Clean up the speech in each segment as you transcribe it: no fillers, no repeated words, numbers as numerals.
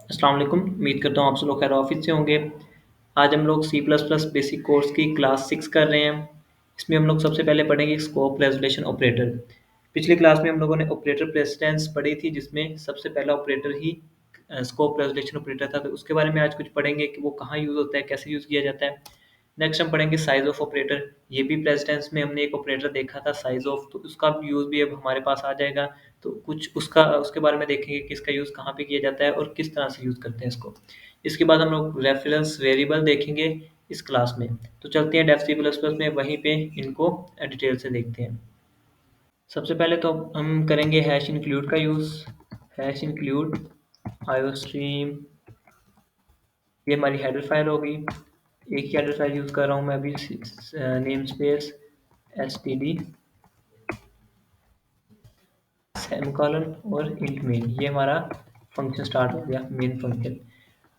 अस्सलाम वालेकुम। उम्मीद करता हूँ आप सब लोग खैर ऑफिस से होंगे। आज हम लोग C plus plus basic course की क्लास 6 कर रहे हैं। इसमें हम लोग सबसे पहले पढ़ेंगे स्कोप रेजोल्यूशन ऑपरेटर। पिछली क्लास में हम लोगों ने ऑपरेटर प्रेसिडेंस पढ़ी थी जिसमें सबसे पहला ऑपरेटर ही स्कोप रेजोल्यूशन ऑपरेटर था। तो उसके बारे में आज कुछ पढ़ेंगे कि वो कहाँ यूज़ होता है, कैसे यूज़ किया जाता है। नेक्स्ट हम पढ़ेंगे साइज ऑफ ऑपरेटर। ये भी प्रेसिडेंस में हमने एक ऑपरेटर देखा था साइज ऑफ, तो उसका यूज़ भी अब हमारे पास आ जाएगा। तो कुछ उसका उसके बारे में देखेंगे कि इसका यूज़ कहाँ पे किया जाता है और किस तरह से यूज़ करते हैं इसको। इसके बाद हम लोग रेफरेंस वेरिएबल देखेंगे इस क्लास में। तो चलते हैं डेफ सी प्लस प्लस में, वहीं पे इनको डिटेल से देखते हैं। सबसे पहले तो हम करेंगे हैश इंक्लूड का यूज़। हैश इंक्लूड आईओस्ट्रीम, ये हमारी हेडर फाइल होगी। एक ही हेडर फाइल यूज़ कर रहा हूँ मैं अभी, name space S T D semicolon और इंट मेन, ये हमारा फंक्शन स्टार्ट हो गया, मेन फंक्शन।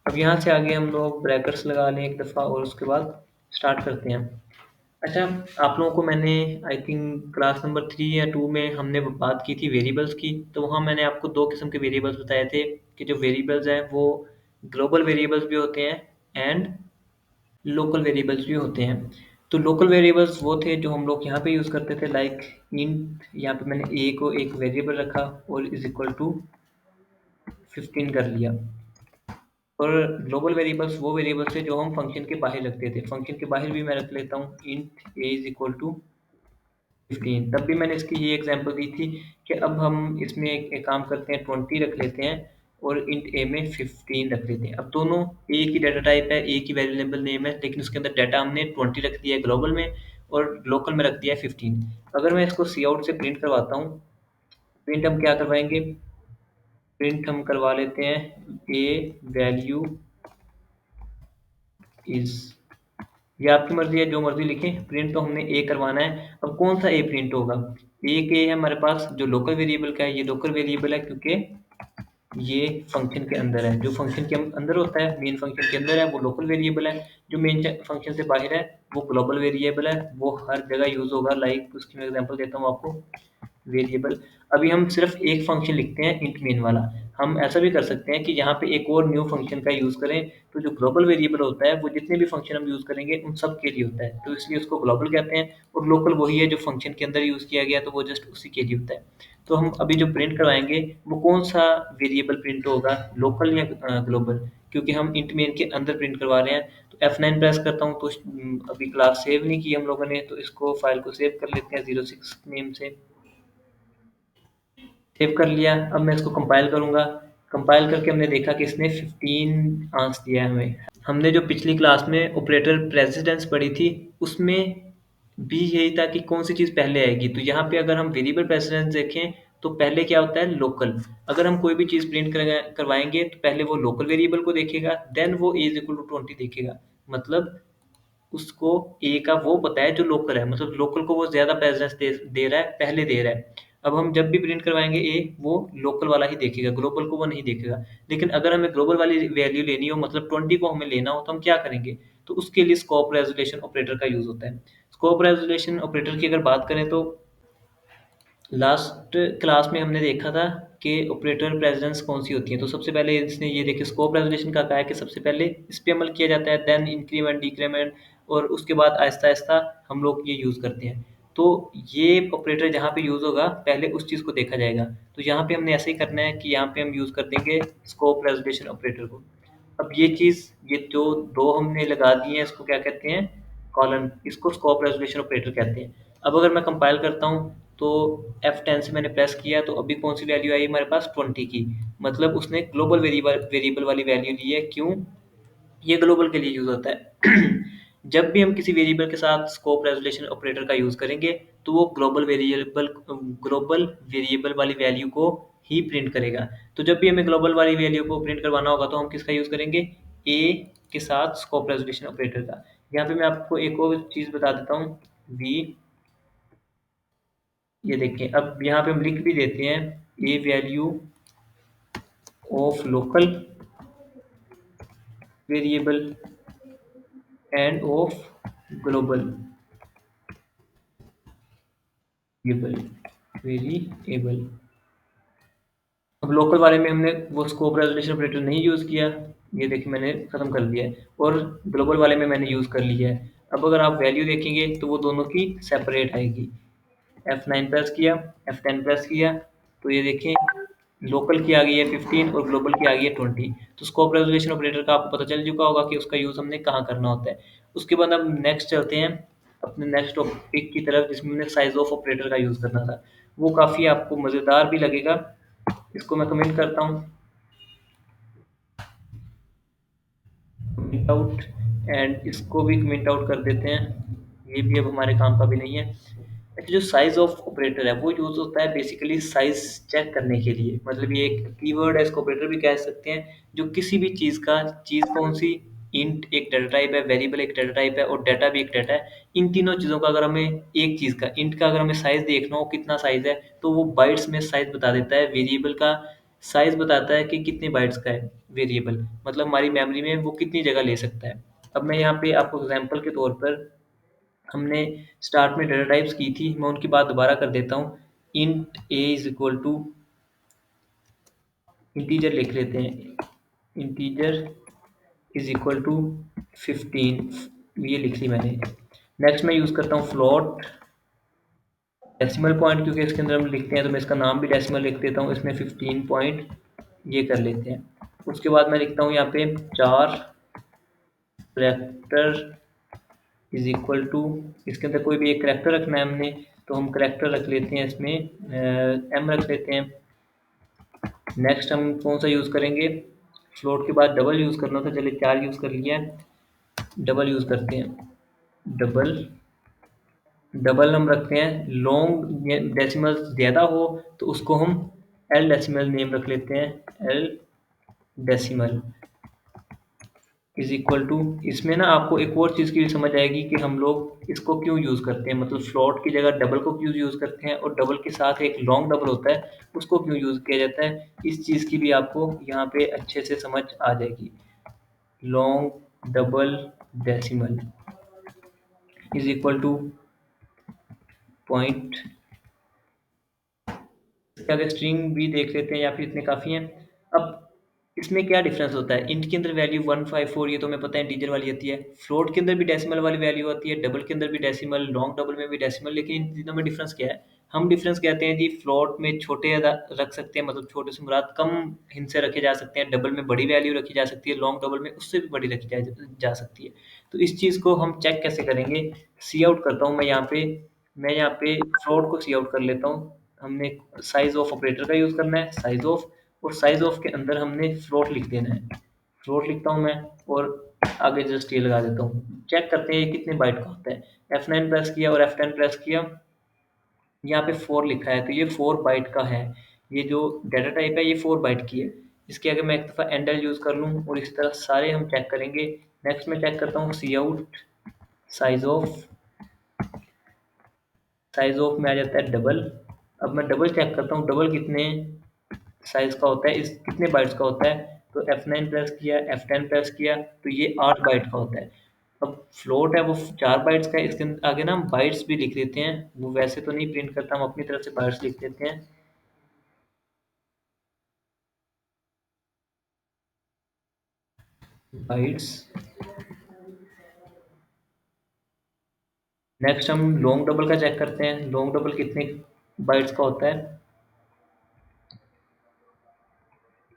अब यहाँ से आगे हम लोग ब्रैकेट्स लगा लें एक दफ़ा और उसके बाद स्टार्ट करते हैं। अच्छा, आप लोगों को मैंने आई थिंक क्लास नंबर 3 या 2 में हमने बात की थी वेरिएबल्स की। तो वहाँ मैंने आपको दो किस्म के वेरिएबल्स बताए थे कि जो वेरिएबल्स हैं वो ग्लोबल वेरिएबल्स भी होते हैं एंड लोकल वेरिएबल्स भी होते हैं। तो लोकल वेरिएबल्स वो थे जो हम लोग यहाँ पे यूज़ करते थे, लाइक इंट। यहाँ पे मैंने ए को एक वेरिएबल रखा और इज इक्वल टू 15 कर लिया। और ग्लोबल वेरिएबल्स वो वेरिएबल्स थे जो हम फंक्शन के बाहर रखते थे। फंक्शन के बाहर भी मैं रख लेता हूँ int A is equal to 15। तब भी मैंने इसकी ये एग्जांपल दी थी कि अब हम इसमें एक काम करते हैं, 20 रख लेते हैं और इंट ए में 15 रख लेते हैं। अब दोनों एक ही डाटा टाइप है, एक ही वेरिएबल नेम है, लेकिन उसके अंदर डाटा हमने 20 रख दिया है ग्लोबल में और लोकल में रख दिया है 15। अगर मैं इसको सी आउट से प्रिंट करवाता हूँ, प्रिंट हम क्या करवाएंगे, प्रिंट हम करवा लेते हैं ए वैल्यू इज, ये आपकी मर्जी है, जो मर्जी लिखें। प्रिंट तो हमने ए करवाना है। अब कौन सा ए प्रिंट होगा, ए के है हमारे पास जो लोकल वेरिएबल का है, ये लोकल वेरिएबल है क्योंकि ये फंक्शन के अंदर है। जो फंक्शन के अंदर होता है, मेन फंक्शन के अंदर है, वो लोकल वेरिएबल है। जो मेन फंक्शन से बाहर है वो ग्लोबल वेरिएबल है, वो हर जगह यूज होगा। लाइक उसकी मैं एग्जांपल देता हूँ आपको, वेरिएबल। अभी हम सिर्फ एक फंक्शन लिखते हैं इंट मेन वाला। हम ऐसा भी कर सकते हैं कि यहाँ पे एक और न्यू फंक्शन का यूज़ करें। तो जो ग्लोबल वेरिएबल होता है वो जितने भी फंक्शन हम यूज़ करेंगे उन सब के लिए होता है, तो इसलिए उसको ग्लोबल कहते हैं। और लोकल वही है जो फंक्शन के अंदर यूज़ किया गया, तो वो जस्ट उसी के लिए होता है। तो हम अभी जो प्रिंट करवाएंगे वो कौन सा वेरिएबल प्रिंट होगा, लोकल या ग्लोबल, क्योंकि हम इंट मेन के अंदर प्रिंट करवा रहे हैं। तो F9 प्रेस करता हूँ। तो अभी क्लास सेव नहीं की हम लोगों ने, तो इसको फाइल को सेव कर लेते हैं 06 नेम से। सेव कर लिया। अब मैं इसको कंपाइल करूँगा। कंपाइल करके हमने देखा कि इसने 15 आंसर दिया है हमें। हमने जो पिछली क्लास में ऑपरेटर प्रेसिडेंस पढ़ी थी उसमें भी यही था कि कौन सी चीज़ पहले आएगी। तो यहाँ पे अगर हम वेरिएबल प्रेसिडेंस देखें तो पहले क्या होता है, लोकल। अगर हम कोई भी चीज़ प्रिंट करवाएंगे तो पहले वो लोकल वेरिएबल को देखेगा, देन वो ए इज इक्वल टू 20 देखेगा। मतलब उसको ए का वो पता है जो लोकल है, मतलब लोकल को वो ज़्यादा प्रेजेंस दे रहा है, पहले दे रहा है। अब हम जब भी प्रिंट करवाएंगे ए, वो लोकल वाला ही देखेगा, ग्लोबल को वो नहीं देखेगा। लेकिन अगर हमें ग्लोबल वाली वैल्यू लेनी हो, मतलब 20 को हमें लेना हो, तो हम क्या करेंगे, तो उसके लिए स्कोप रेजोल्यूशन ऑपरेटर का यूज़ होता है। स्कोप रेजोल्यूशन ऑपरेटर की अगर बात करें तो लास्ट क्लास में हमने देखा था कि ऑपरेटर प्रेसिडेंस कौन सी होती है। तो सबसे पहले इसने ये देखिए स्कोप रेजोल्यूशन का कहा है कि सबसे पहले इस पे अमल किया जाता है, देन इंक्रीमेंट डिक्रीमेंट, और उसके बाद आहिस्ता आहिस्ता हम लोग ये यूज़ करते हैं। तो ये ऑपरेटर जहाँ पे यूज़ होगा पहले उस चीज़ को देखा जाएगा। तो यहाँ पे हमने ऐसे ही करना है कि यहाँ पे हम यूज़ कर देंगे स्कोप रेजोल्यूशन ऑपरेटर को। अब ये चीज़, ये जो दो हमने लगा दिए हैं इसको क्या कहते हैं, कॉलन, इसको स्कोप रेजोल्यूशन ऑपरेटर कहते हैं। अब अगर मैं कंपाइल करता हूँ तो F10 से मैंने प्रेस किया तो अभी कौन सी वैल्यू आई हमारे पास, 20 की। मतलब उसने ग्लोबल वेरिएबल वाली वैल्यू ली है। क्यों, ये ग्लोबल के लिए यूज होता है। जब भी हम किसी वेरिएबल के साथ स्कोप रेजोल्यूशन ऑपरेटर का यूज करेंगे तो वो ग्लोबल वेरिएबल वाली वैल्यू को ही प्रिंट करेगा। तो जब भी हमें ग्लोबल वाली वैल्यू को प्रिंट करवाना होगा तो हम किसका यूज करेंगे, ए के साथ स्कोप रेजोल्यूशन ऑपरेटर का। यहाँ पे मैं आपको एक और चीज बता देता हूँ, वी, ये देखिए अब यहाँ पे हम लिख भी देते हैं a value of local variable and of global variable. अब लोकल वाले में हमने वो स्कोप रेजोल्यूशन ऑपरेटर नहीं यूज़ किया, ये देखिए मैंने ख़त्म कर दिया है, और ग्लोबल वाले में मैंने यूज़ कर लिया है। अब अगर आप वैल्यू देखेंगे तो वो दोनों की सेपरेट आएगी। F9 प्रेस किया, F10 प्रेस किया, तो ये देखें लोकल की आ गई है 15 और ग्लोबल की आ गई है 20। तो स्कोप रेजोल्यूशन ऑपरेटर का आपको पता चल चुका होगा कि उसका यूज़ हमने कहाँ करना होता है। उसके बाद हम नेक्स्ट चलते हैं अपने नेक्स्ट टॉपिक की तरफ, जिसमें हमने साइज ऑफ ऑपरेटर का यूज़ करना था। वो काफ़ी आपको मज़ेदार भी लगेगा। इसको मैं कमेंट करता हूँ, कमेंट आउट, एंड इसको भी कमेंट आउट कर देते हैं, ये भी अब हमारे काम का भी नहीं है। अच्छा, जो साइज ऑफ ऑपरेटर है वो यूज़ होता है बेसिकली साइज चेक करने के लिए, मतलब ये एक कीवर्ड है, इसको ऑपरेटर भी कह सकते हैं, जो किसी भी चीज़ का, चीज़ कौन सी, इंट एक डाटा टाइप है, वेरिएबल एक डाटा टाइप है और डाटा भी एक डाटा है। इन तीनों चीज़ों का अगर हमें, एक चीज़ का, इंट का अगर हमें साइज देखना हो कितना साइज है, तो वो बाइट्स में साइज बता देता है। वेरिएबल का साइज बताता है कि कितने बाइट्स का है वेरिएबल, मतलब हमारी मेमोरी में वो कितनी जगह ले सकता है। अब मैं यहाँ पे आपको एग्जांपल के तौर पर, हमने स्टार्ट में डाटा टाइप्स की थी, मैं उनकी बात दोबारा कर देता हूँ। Int A is equal to, integer लिख लेते हैं, इंटीजर इज इक्वल टू 15, ये लिख ली मैंने। नेक्स्ट मैं यूज़ करता हूँ फ्लोट, डेसिमल पॉइंट, क्योंकि इसके अंदर हम लिखते हैं तो मैं इसका नाम भी डेसिमल लिख देता हूँ, इसमें 15 पॉइंट ये कर लेते हैं। उसके बाद मैं लिखता हूँ यहाँ पे 4 करेक्टर इज इक्वल टू, इसके अंदर कोई भी एक करेक्टर रखना है हमने, तो हम करेक्टर रख लेते हैं, इसमें एम रख लेते हैं। नेक्स्ट हम कौन सा यूज़ करेंगे, फ्लोट के बाद डबल यूज़ करना था, चलिए 4 यूज़ कर लिया है, डबल यूज़ करते हैं। डबल, डबल हम रखते हैं लॉन्ग, डेसिमल ज़्यादा हो तो उसको हम एल डेसिमल नेम रख लेते हैं, L decimal is equal to. इसमें ना आपको एक और चीज़ की भी समझ आएगी कि हम लोग इसको क्यों यूज़ करते हैं, मतलब फ्लोट की जगह डबल को क्यों यूज़ करते हैं, और डबल के साथ एक लॉन्ग डबल होता है उसको क्यों यूज़ किया जाता है। इस चीज़ की भी आपको यहाँ पे अच्छे से समझ आ जाएगी। Long double decimal is equal two point, इसके आगे स्ट्रिंग भी देख लेते हैं या फिर इतने काफ़ी हैं। अब इसमें क्या डिफरेंस होता है, इंट के अंदर वैल्यू 154, ये तो हमें पता है इंटीजर वाली आती है, फ्लोट के अंदर भी डेसिमल वाली वैल्यू आती है, डबल के अंदर भी डेसिमल, लॉन्ग डबल में भी डेसिमल, लेकिन इन तीनों में डिफरेंस क्या है। हम डिफरेंस कहते हैं जी, फ्लोट में छोटे रख सकते हैं, मतलब छोटे से मुराद कम हिंट से रखे जा सकते हैं, डबल में बड़ी वैल्यू रखी जा सकती है, लॉन्ग डबल में उससे भी बड़ी रखी जा सकती है। तो इस चीज़ को हम चेक कैसे करेंगे, सी आउट करता हूँ मैं यहाँ पे फ्लोट को सी आउट कर लेता हूँ। हमने साइज ऑफ ऑपरेटर का यूज़ करना है, साइज ऑफ, और साइज ऑफ के अंदर हमने फ्लोट लिख देना है। फ्लोट लिखता हूँ मैं, और आगे जस्ट ये लगा देता हूँ, चेक करते हैं ये कितने बाइट का होता है। F9 प्रेस किया और F10 प्रेस किया, यहाँ पे 4 लिखा है, तो ये 4 बाइट का है। ये जो डाटा टाइप है ये 4 बाइट की है। इसके आगे मैं एक दफ़ा एंडल यूज़ कर लूँ और इस तरह सारे हम चेक करेंगे। नेक्स्ट मैं चेक करता हूँ cout, size of, size of में आ जाता है डबल। अब मैं डबल चेक करता हूँ, डबल कितने साइज का होता है, इस कितने बाइट्स का होता है। तो F9 प्रेस किया, F10 प्रेस किया, तो ये 8 बाइट का होता है। अब फ्लोट है वो 4 बाइट्स का है, इसके आगे ना हम बाइट्स भी लिख देते हैं, वो वैसे तो नहीं प्रिंट करता, हम अपनी तरफ से बाइट्स लिख देते हैं। बाइट्स। नेक्स्ट हम लॉन्ग डबल का चेक करते हैं, लॉन्ग डबल कितने बाइट्स का होता है,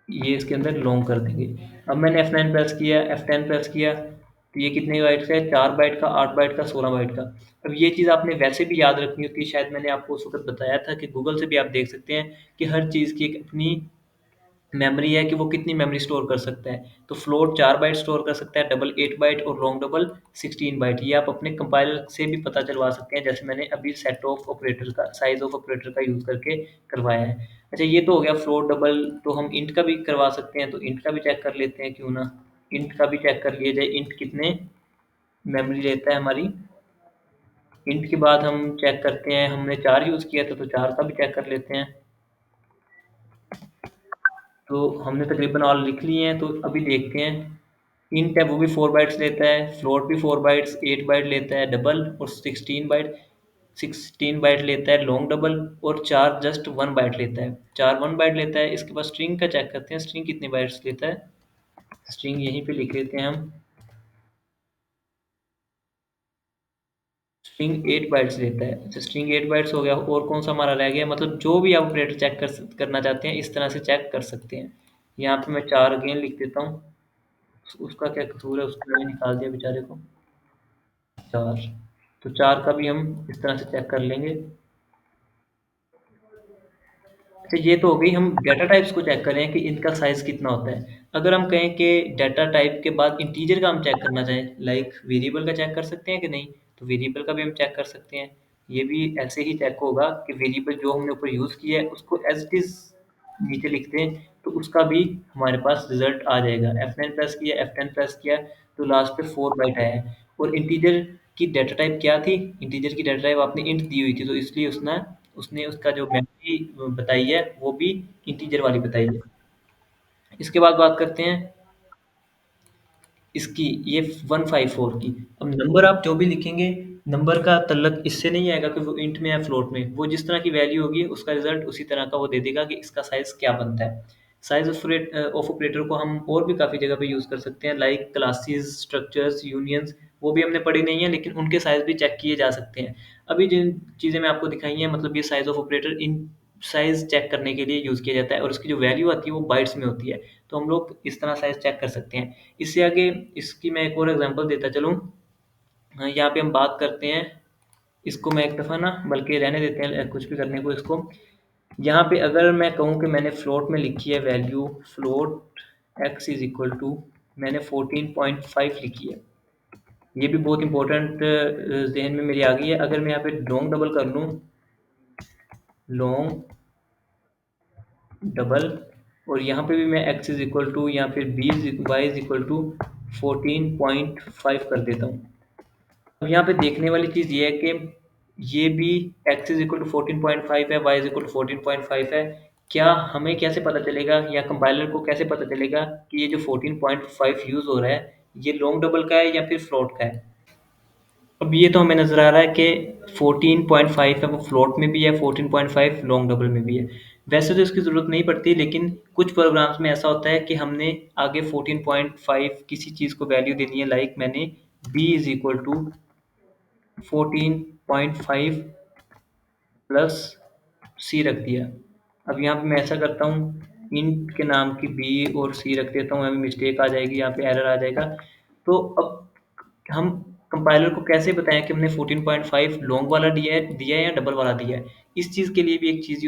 ये इसके अंदर लॉन्ग कर देंगे। अब मैंने F9 प्रेस किया, F10 प्रेस किया, तो ये कितने बाइट का है, 4 बाइट का, 8 बाइट का, 16 बाइट का। अब ये चीज़ आपने वैसे भी याद रखनी होती है, शायद मैंने आपको उस वक्त बताया था कि गूगल से भी आप देख सकते हैं कि हर चीज़ की एक अपनी मेमोरी है कि वो कितनी मेमोरी स्टोर कर सकता है। तो फ्लोट 4 बाइट स्टोर कर सकता है, डबल 8 बाइट और लॉन्ग डबल 16 बाइट। ये आप अपने कंपाइलर से भी पता चलवा सकते हैं, जैसे मैंने अभी सेट ऑफ ऑपरेटर का, साइज ऑफ ऑपरेटर का यूज़ करके करवाया है। अच्छा, ये तो हो गया फ्लोट डबल, तो हम इंट का भी करवा सकते हैं, तो इंट का भी चेक कर लेते हैं, क्यों ना। इंट का भी चेक कर लिया जाए, इंट कितने मेमोरी लेता है हमारी। इंट के बाद हम चेक करते हैं, हमने 4 यूज़ किया था तो 4 का भी चेक कर लेते हैं। तो हमने तकरीबन ऑल लिख लिए हैं, तो अभी देखते हैं। इंट है वो भी 4 बाइट्स लेता है, फ्लोट भी 4 बाइट्स, 8 बाइट लेता है डबल, और 16 बाइट, 16 बाइट लेता है लॉन्ग डबल, और 4 जस्ट 1 बाइट लेता है। 4 1 बाइट लेता है। इसके बाद स्ट्रिंग का चेक करते हैं, स्ट्रिंग कितने बाइट्स लेता है। स्ट्रिंग यहीं पे लिख लेते हैं हम, स्ट्रिंग 8 बाइट्स लेता है। अच्छा, स्ट्रिंग 8 बाइट्स हो गया, और कौन सा हमारा रह गया, मतलब जो भी आप ऑपरेटर चेक करना चाहते हैं इस तरह से चेक कर सकते हैं। यहाँ पे मैं 4 अगेन लिख देता हूँ। उसका क्या कसूर है, उसको मैंने निकाल दिया बेचारे को। 4, तो 4 का भी हम इस तरह से चेक कर लेंगे। अच्छा, ये तो हो गई, हम डेटा टाइप्स को चेक करें कि इनका साइज कितना होता है। अगर हम कहें कि डेटा टाइप के बाद इंटीजर का हम चेक करना चाहें, लाइक वेरिएबल का चेक कर सकते हैं कि नहीं, तो वेरिएबल का भी हम चेक कर सकते हैं। ये भी ऐसे ही चेक होगा कि वेरिएबल जो हमने ऊपर यूज़ किया है उसको एज इट इज़ नीचे लिख दें, तो उसका भी हमारे पास रिजल्ट आ जाएगा। F9 प्रेस किया, F10 प्रेस किया, तो लास्ट पे 4 बाइट आया है। और इंटीजर की डेटा टाइप क्या थी, इंटीजर की डेटा टाइप आपने इंट दी हुई थी, तो इसलिए उसने उसने उसका जो मेमोरी बताई है वो भी इंटीजर वाली बताई है। इसके बाद बात करते हैं इसकी, ये 154 की। अब नंबर आप जो भी लिखेंगे, नंबर का तल्लक इससे नहीं आएगा कि वो इंट में या फ्लोट में, वो जिस तरह की वैल्यू होगी उसका रिजल्ट उसी तरह का वो दे देगा कि इसका साइज क्या बनता है। साइज ऑफ ऑपरेटर को हम और भी काफ़ी जगह पे यूज़ कर सकते हैं, लाइक क्लासेस, स्ट्रक्चर्स, यूनियंस। वो भी हमने पढ़ी नहीं है, लेकिन उनके साइज भी चेक किए जा सकते हैं। अभी जिन चीज़ें मैं आपको दिखाई हैं, मतलब ये साइज ऑफ ऑपरेटर इन साइज चेक करने के लिए यूज़ किया जाता है, और उसकी जो वैल्यू आती है वो बाइट्स में होती है। तो हम लोग इस तरह साइज चेक कर सकते हैं। इससे आगे इसकी मैं एक और एग्जांपल देता चलूँ। यहाँ पे हम बात करते हैं, इसको मैं एक दफ़ा ना, बल्कि रहने देते हैं कुछ भी करने को इसको। यहाँ पे अगर मैं कहूँ कि मैंने फ्लोट में लिखी है value, float X is equal to, मैंने 14.5 लिखी है। ये भी बहुत इंपॉर्टेंट जहन में मेरी आ गई है। अगर मैं यहाँ पे लॉन्ग डबल कर लूँ, लॉन्ग डबल, और यहाँ पे भी मैं एक्स इज इक्वल टू या फिर B Y is equal to 14.5 कर देता हूँ। अब यहाँ पे देखने वाली चीज़ ये है कि ये भी एक्स इज इक्वल टू 14.5 है, वाई इज इक्वल टू 14.5 है। क्या हमें कैसे पता चलेगा, या कंपाइलर को कैसे पता चलेगा कि ये जो 14.5 यूज़ हो रहा है ये लॉन्ग डबल का है या फिर फ्लोट का है। अब ये तो हमें नज़र आ रहा है कि 14.5 है, वो फ्लोट में भी है, 14.5 लॉन्ग डबल में भी है। वैसे तो इसकी ज़रूरत नहीं पड़ती, लेकिन कुछ प्रोग्राम्स में ऐसा होता है कि हमने आगे 14.5 किसी चीज़ को वैल्यू देनी है, लाइक मैंने b is equal to 14.5 plus c रख दिया। अब यहाँ पे मैं ऐसा करता हूँ, इंट के नाम की बी और सी रख देता हूँ, अभी मिस्टेक आ जाएगी, यहाँ पे एरर आ जाएगा। तो अब हम कंपाइलर को कैसे बताएं कि हमने 14.5 लॉन्ग वाला दिया है या डबल वाला दिया है। इस चीज़ के लिए भी एक चीज़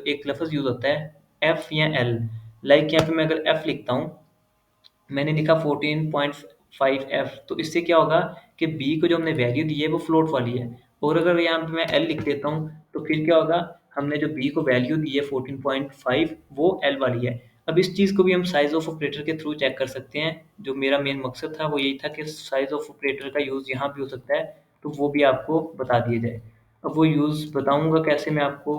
एक लफ्ज़ यूज़ होता है, एफ या एल। लाइक यहाँ पे मैं अगर एफ लिखता हूँ, मैंने लिखा 14.5f, तो इससे क्या होगा कि b को जो हमने वैल्यू दी है वो फ्लोट वाली है। और अगर यहाँ पे मैं l लिख देता हूँ, तो फिर क्या होगा, हमने जो b को वैल्यू दी है 14.5 वो l वाली है। अब इस चीज़ को भी हम साइज ऑफ ऑपरेटर के थ्रू चेक कर सकते हैं। जो मेरा मेन मकसद था वो यही था कि साइज ऑफ ऑपरेटर का यूज़ यहाँ भी हो सकता है, तो वो भी आपको बता दिया जाए। अब वो यूज़ बताऊँगा कैसे मैं आपको।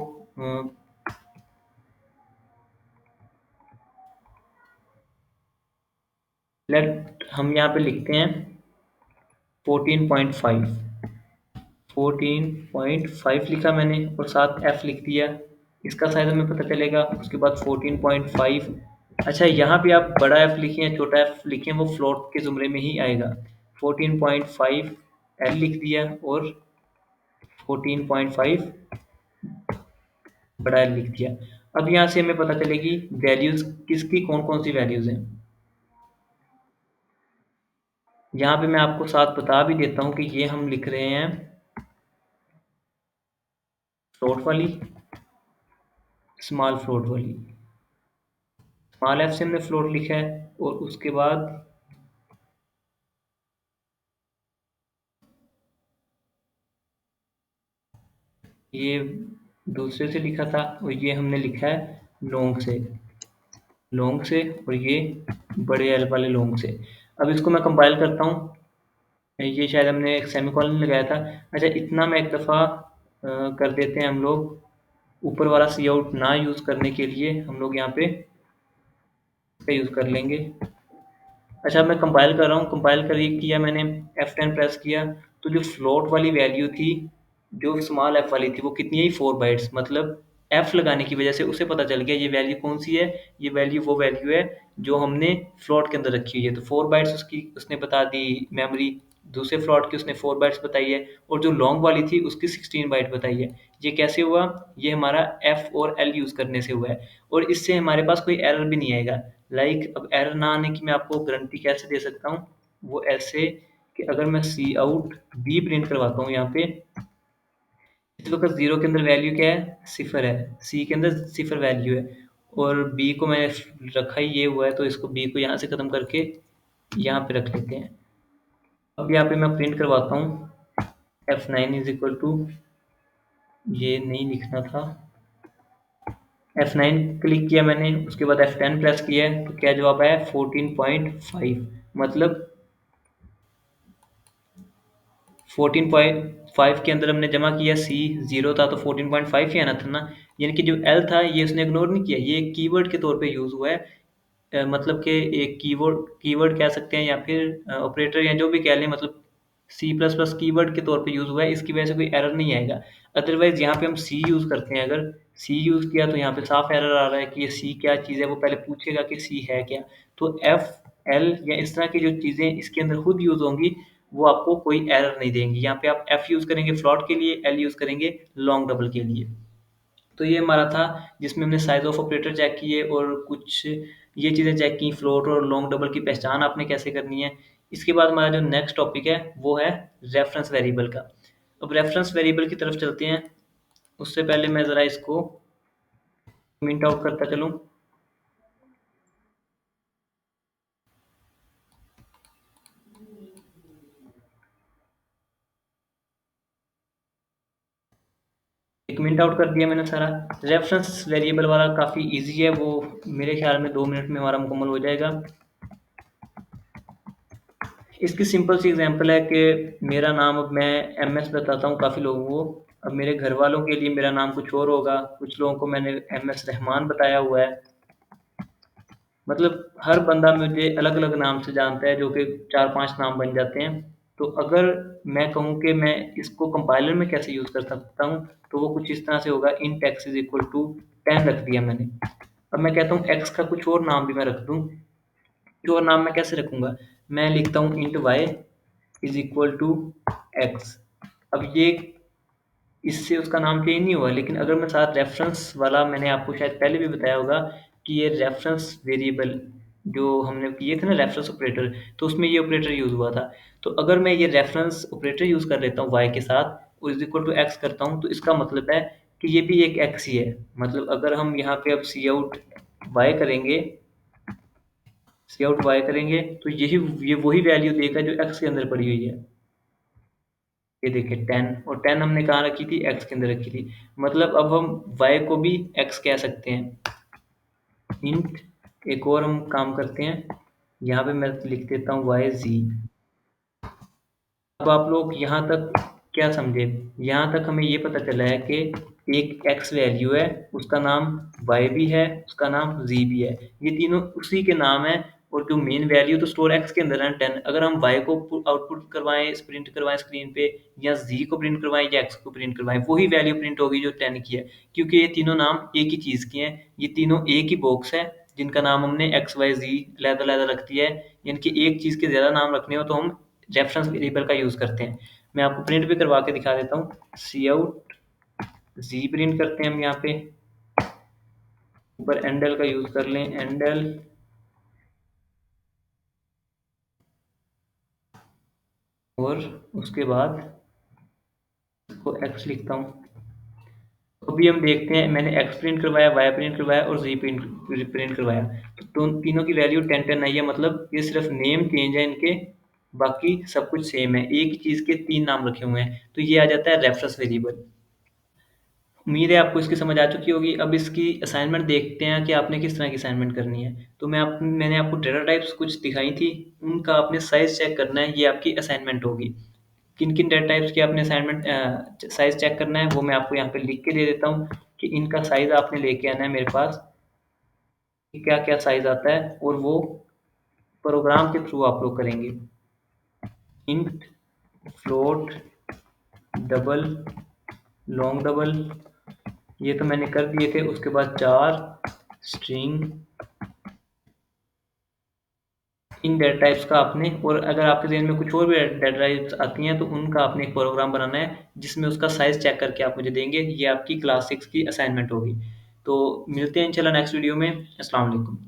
लेट हम यहाँ पे लिखते हैं 14.5, 14.5 लिखा मैंने और साथ f लिख दिया। इसका साइज हमें पता चलेगा। उसके बाद 14.5, अच्छा यहाँ पे आप बड़ा f लिखें या छोटा f लिखें वो फ्लोट के ज़ुमरे में ही आएगा। 14.5 l लिख दिया और 14.5 बड़ा l लिख दिया। अब यहाँ से हमें पता चलेगी वैल्यूज़ किसकी कौन कौन सी वैल्यूज़ हैं। यहाँ पे मैं आपको साथ बता भी देता हूँ कि ये हम लिख रहे हैं फ्लोट वाली, स्मॉल फ्लोट वाली। स्मॉल एफ से हमने फ्लोट लिखा है, और उसके बाद ये दूसरे से लिखा था, और ये हमने लिखा है लॉन्ग से, लॉन्ग से, और ये बड़े एल वाले लॉन्ग से। अब इसको मैं कंपाइल करता हूँ। ये शायद हमने एक सेमीकोलन लगाया था। अच्छा, इतना मैं एक दफ़ा कर देते हैं हम लोग, ऊपर वाला सी आउट ना यूज़ करने के लिए हम लोग यहाँ पे इसका यूज़ कर लेंगे। अच्छा, मैं कंपाइल कर रहा हूँ, कंपाइल कर किया मैंने, F10 प्रेस किया, तो जो फ्लोट वाली वैल्यू थी जो स्मॉल एफ वाली थी वो कितनी है, 4 बाइट्स, मतलब एफ लगाने की वजह से उसे पता चल गया ये वैल्यू कौन सी है, ये वैल्यू वो वैल्यू है जो हमने फ्लोट के अंदर रखी हुई है। तो 4 बाइट्स उसकी उसने बता दी मेमोरी, दूसरे फ्लोट की उसने 4 बाइट्स बताई है, और जो लॉन्ग वाली थी उसकी 16 बाइट बताई है। ये कैसे हुआ, ये हमारा एफ और एल यूज करने से हुआ है, और इससे हमारे पास कोई एरर भी नहीं आएगा। अब एरर ना आने की मैं आपको गारंटी कैसे दे सकता हूँ, वो ऐसे कि अगर मैं सी आउट बी प्रिंट करवाता हूँ यहाँ पे, इस वक्त जीरो के अंदर वैल्यू क्या है, सिफर है, सी के अंदर सिफर वैल्यू है, और बी को मैंने रखा ही ये हुआ है, तो इसको बी को यहाँ से खत्म करके यहाँ पे रख लेते हैं। अब यहाँ पे मैं प्रिंट करवाता हूँ F9 इज इक्वल टू, ये नहीं लिखना था, F9 क्लिक किया मैंने, उसके बाद F10 प्रेस किया है, तो क्या जवाब आया 14.5, मतलब 14.5 के अंदर हमने जमा किया, सी जीरो था तो 14.5 ही आना था ना, यानी कि जो एल था ये उसने इग्नोर नहीं किया, ये कीवर्ड के तौर पे यूज हुआ है। मतलब कि एक कीवर्ड कीवर्ड कह सकते हैं, या फिर ऑपरेटर, या जो भी कह लें, मतलब सी प्लस प्लस कीवर्ड के तौर पे यूज हुआ है, इसकी वजह से कोई एरर नहीं आएगा। अदरवाइज यहाँ पे हम सी यूज करते हैं, अगर सी यूज किया तो यहाँ पे साफ एरर आ रहा है कि ये सी क्या चीज़ है, वो पहले पूछेगा कि सी है क्या। तो एफ एल या इस तरह की जो चीज़ें इसके अंदर खुद यूज होंगी, वो आपको कोई एरर नहीं देंगी। यहाँ पे आप एफ यूज करेंगे फ्लॉट के लिए, एल यूज करेंगे लॉन्ग डबल के लिए। तो ये हमारा था जिसमें हमने साइज ऑफ ऑपरेटर चेक किए और कुछ ये चीज़ें चेक की, फ्लोट और लॉन्ग डबल की पहचान आपने कैसे करनी है। इसके बाद हमारा जो नेक्स्ट टॉपिक है वो है रेफरेंस वेरिएबल का। अब रेफरेंस वेरिएबल की तरफ चलते हैं, उससे पहले मैं ज़रा इसको मिंट आउट करता चलूँ। एक मिनट आउट कर दिया मैंने सारा। रेफरेंस वेरिएबल वाला काफ़ी इजी है, वो मेरे ख्याल में 2 मिनट में हमारा मुकम्मल हो जाएगा। इसकी सिंपल सी एग्जांपल है कि मेरा नाम, अब मैं एमएस बताता हूँ काफ़ी लोगों को, अब मेरे घर वालों के लिए मेरा नाम कुछ और होगा, कुछ लोगों को मैंने एमएस रहमान बताया हुआ है, मतलब हर बंदा मुझे अलग अलग नाम से जानता है, जो कि 4-5 नाम बन जाते हैं। तो अगर मैं कहूँ कि मैं इसको कंपाइलर में कैसे यूज़ कर सकता हूँ, तो वो कुछ इस तरह से होगा, int X is equal to 10 रख दिया मैंने। अब मैं कहता हूँ एक्स का कुछ और नाम भी मैं रख दूँ, जो नाम मैं कैसे रखूँगा, मैं लिखता हूँ int Y is equal to X. अब ये इससे उसका नाम चेंज नहीं हुआ, लेकिन अगर मैं साथ रेफरेंस वाला, मैंने आपको शायद पहले भी बताया होगा कि ये रेफरेंस वेरिएबल जो हमने किए थे ना, रेफरेंस ऑपरेटर, तो उसमें ये ऑपरेटर यूज हुआ था। तो अगर मैं ये रेफरेंस ऑपरेटर यूज कर लेता हूँ वाई के साथ और इज इक्वल टू एक्स करता हूँ, तो इसका मतलब है कि ये भी एक एक्स ही है। मतलब अगर हम यहाँ पे अब सी आउट वाई करेंगे, सी आउट वाई करेंगे, तो ये वही वैल्यू देगा जो एक्स के अंदर पड़ी हुई है। ये देखिए 10, और 10 हमने कहाँ रखी थी, एक्स के अंदर रखी थी। मतलब अब हम y को भी x कह सकते हैं। इंट, एक और हम काम करते हैं, यहाँ पे मैं लिख देता हूँ y z। अब आप लोग यहाँ तक क्या समझे, यहाँ तक हमें ये पता चला है कि एक x वैल्यू है, उसका नाम y भी है, उसका नाम z भी है, ये तीनों उसी के नाम है। और जो मेन वैल्यू तो स्टोर x के अंदर है 10, अगर हम y को आउटपुट करवाएं, प्रिंट करवाएं स्क्रीन पे, या z को प्रिंट करवाएं या x को प्रिंट करवाएं, वही वैल्यू प्रिंट होगी जो 10 की है, क्योंकि ये तीनों नाम एक ही चीज़ के हैं, ये तीनों एक ही बॉक्स है जिनका नाम हमने एक्स वाई जी लहदा लहदा रख दिया है। यानी कि एक चीज़ के ज़्यादा नाम रखने हो तो हम रेफरेंस वेरिएबल का यूज़ करते हैं। मैं आपको प्रिंट भी करवा के दिखा देता हूँ, सी आउट जी प्रिंट करते हैं हम यहाँ पे, ऊपर एंडल का यूज़ कर लें, एंडल, और उसके बाद इसको एक्स लिखता हूँ। तो अभी हम देखते हैं, मैंने एक्स प्रिंट करवाया, वाई प्रिंट करवाया और जी प्रिंट करवाया, तो तीनों की वैल्यू 10-10 आई है। मतलब ये सिर्फ नेम चेंज है इनके, बाकी सब कुछ सेम है, एक ही चीज़ के 3 नाम रखे हुए हैं, तो ये आ जाता है रेफरेंस वेरिएबल। उम्मीद है आपको इसकी समझ आ चुकी होगी। अब इसकी असाइनमेंट देखते हैं कि आपने किस तरह की असाइनमेंट करनी है। तो मैंने आपको डेटा टाइप्स कुछ दिखाई थी, उनका आपने साइज चेक करना है, ये आपकी असाइनमेंट होगी। किन किन डेटा टाइप्स की आपने असाइनमेंट साइज चेक करना है वो मैं आपको यहाँ पे लिख के दे देता हूँ कि इनका साइज आपने लेके आना है मेरे पास, कि क्या क्या साइज आता है, और वो प्रोग्राम के थ्रू आप लोग करेंगे। Int, float, double, long double ये तो मैंने कर दिए थे। उसके बाद 4 स्ट्रिंग इन डेटा टाइप्स का आपने, और अगर आपके ज़हन में कुछ और भी डेटा टाइप्स आती हैं तो उनका आपने एक प्रोग्राम बनाना है जिसमें उसका साइज़ चेक करके आप मुझे देंगे। ये आपकी क्लास 6 की असाइनमेंट होगी। तो मिलते हैं इंशाल्लाह नेक्स्ट वीडियो में। अस्सलाम वालेकुम।